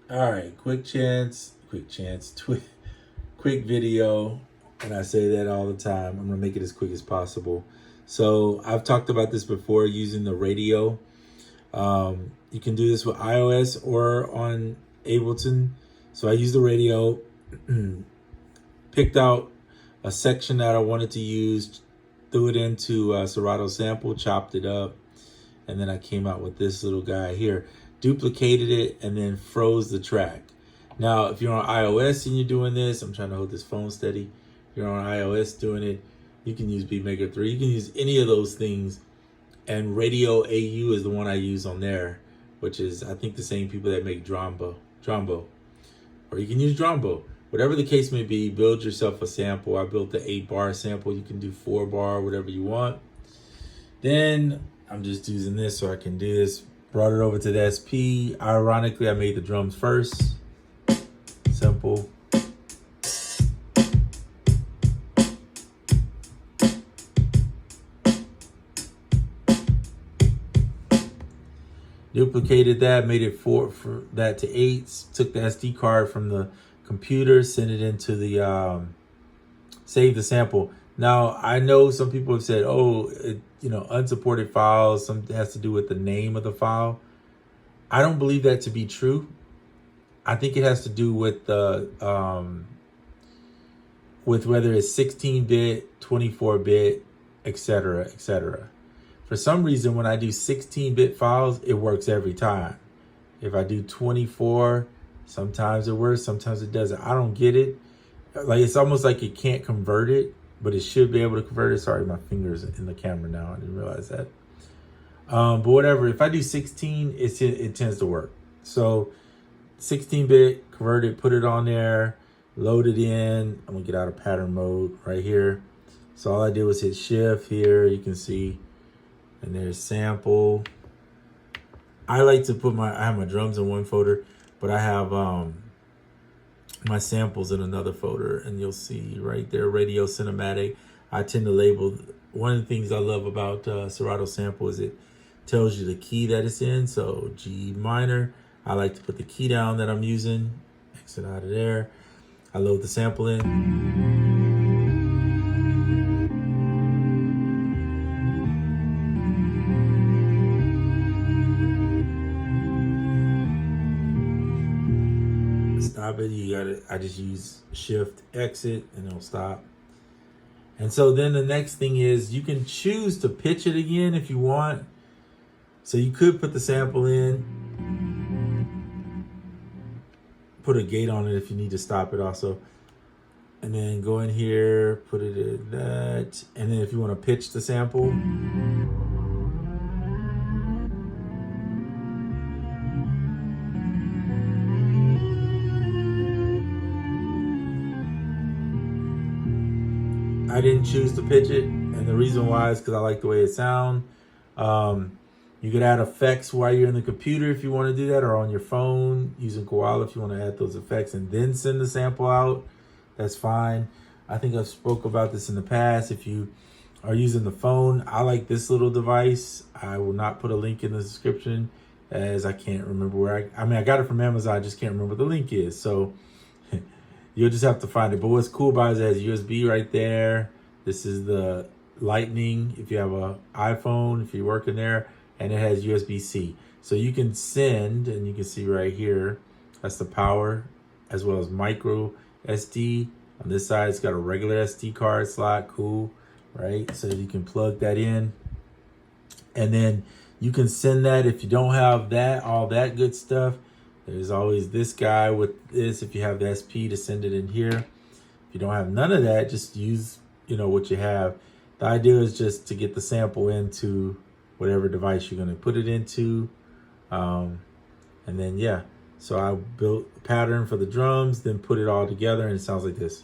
All right, quick video, and I say that all the time. I'm gonna make it as quick as possible. So I've talked about this before using the radio. You can do this with iOS or on Ableton. So I use the radio, picked out a section that I wanted to use, threw it into a Serato sample, chopped it up, and then I came out with this little guy here. Duplicated it and then froze the track. Now, if you're on iOS and you're doing this, I'm trying to hold this phone steady. If you're on iOS doing it, you can use beatmaker 3. You can use any of those things. And Radio AU is the one I use on there, which is, I think, the same people that make Drombo. Or you can use Drombo. Whatever the case may be, build yourself a sample. I built the 8-bar sample. You can do 4-bar, whatever you want. Then I'm just using this so I can do this. Brought it over to the SP. Ironically, I made the drums first. Simple. Duplicated that, made it for that to 8s. Took the SD card from the computer, sent it into the save the sample. Now I know some people have said, "Oh, unsupported files. Something has to do with the name of the file." I don't believe that to be true. I think it has to do with the with whether it's 16-bit, 24-bit, etc., etc. For some reason, when I do 16-bit files, it works every time. If I do 24, sometimes it works, sometimes it doesn't. I don't get it. Like, it's almost like it can't convert it, but it should be able to convert it. Sorry, my finger's in the camera now. I didn't realize that. But whatever, if I do 16, it tends to work. So 16-bit, convert it, put it on there, load it in. I'm gonna get out of pattern mode right here. So all I did was hit shift here, you can see, and there's sample. I like to put I have my drums in one folder, but I have my samples in another folder, and you'll see right there, radio cinematic. I tend to label, one of the things I love about Serato sample is it tells you the key that it's in. So G minor, I like to put the key down that I'm using, exit out of there. I load the sample in. Stop it. I just use shift exit and it'll stop. And so then the next thing is you can choose to pitch it again if you want. So you could put the sample in, put a gate on it if you need to stop it also. And then go in here, put it in that. And then if you want to pitch the sample, I didn't choose to pitch it, and the reason why is because I like the way it sounds. You could add effects while you're in the computer if you want to do that, or on your phone using Koala if you want to add those effects and then send the sample out. That's fine. I think I've spoke about this in the past. If you are using the phone, I like this little device. I will not put a link in the description, as I can't remember where I got it from Amazon. I just can't remember what the link is. So you'll just have to find it. But what's cool about it is it has USB right there. This is the Lightning if you have an iPhone, if you're working there, and it has USB-C. So you can send, and you can see right here, that's the power, as well as micro SD. On this side, it's got a regular SD card slot, cool, right? So you can plug that in. And then you can send that if you don't have that, all that good stuff. There's always this guy with this, if you have the SP, to send it in here. If you don't have none of that, just use, what you have. The idea is just to get the sample into whatever device you're going to put it into. And then, yeah. So I built a pattern for the drums, then put it all together, and it sounds like this.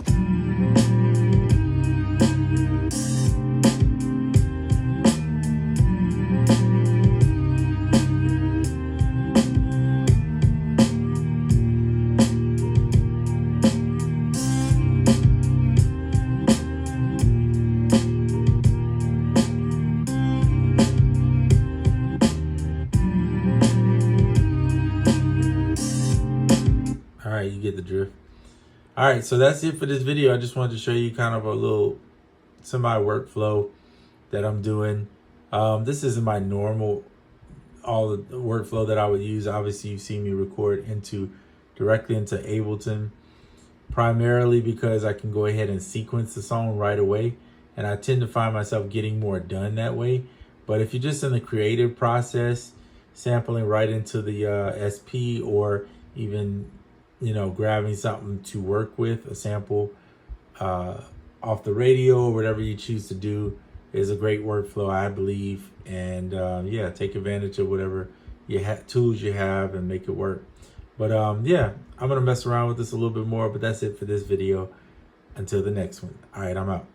right, you get the drift. All right, so that's it for this video. I just wanted to show you kind of a little semi workflow that I'm doing. This isn't my normal, all the workflow that I would use. Obviously, you've seen me record directly into Ableton, primarily because I can go ahead and sequence the song right away. And I tend to find myself getting more done that way. But if you're just in the creative process, sampling right into the SP, or even, grabbing something to work with, a sample off the radio, or whatever you choose to do, is a great workflow, I believe. And yeah, take advantage of whatever tools you have and make it work. But yeah, I'm gonna mess around with this a little bit more, but that's it for this video. Until the next one. All right, I'm out.